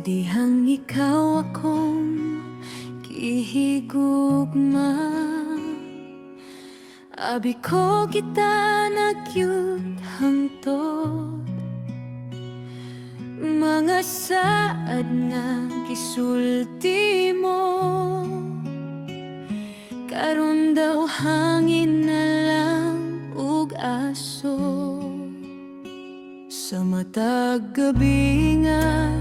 dihang ikaw akong gihigugma, abi ko kita nagyud hangtod. Mga saad nga gisulti mo, karon daw hangin na lang ug aso. Sa matag gabi nga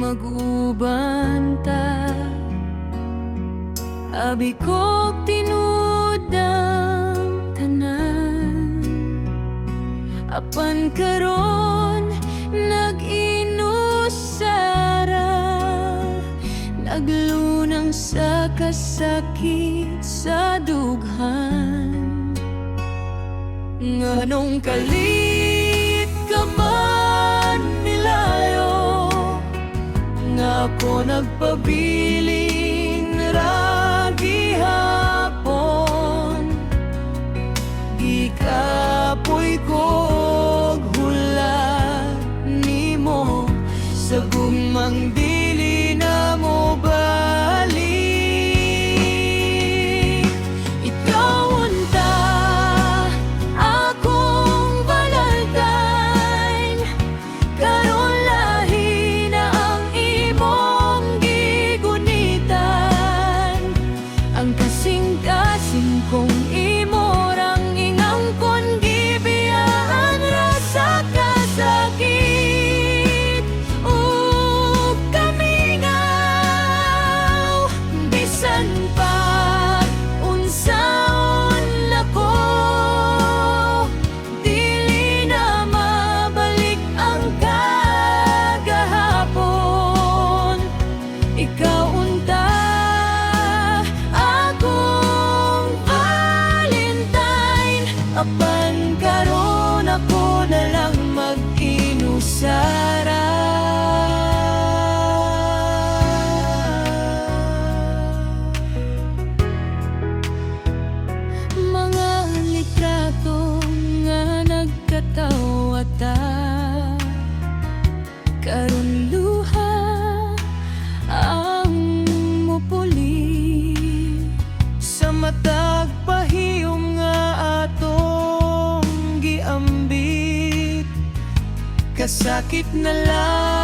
mag-uban ta, abi ko tinud ang tanan. Apan karon nag-inusara, naglunang sa kasakit sa dughan. Nganong kalit ka man nilayo, nga ako nagpabilin ra gihapon. Gikapoy ko og hula nimo, sa gumang dili na mo balik. Ikaw unta akong Valentine, karon lahi na ang imong gigunitan. Ang kasing-kasing kong imo rang ingangkon, gibiyaan ra sa kasakit ug kamingaw. Bisan pa unsaon lako, dili na mabalik ang kagahapon. Ikaw unta akong Valentine, apan karon ako na lang mag-inusara. Mga litrato nga nagkatawata, karon luha ang mupuli. Sa matag pahiyom nga atong giambit, kasakit na lang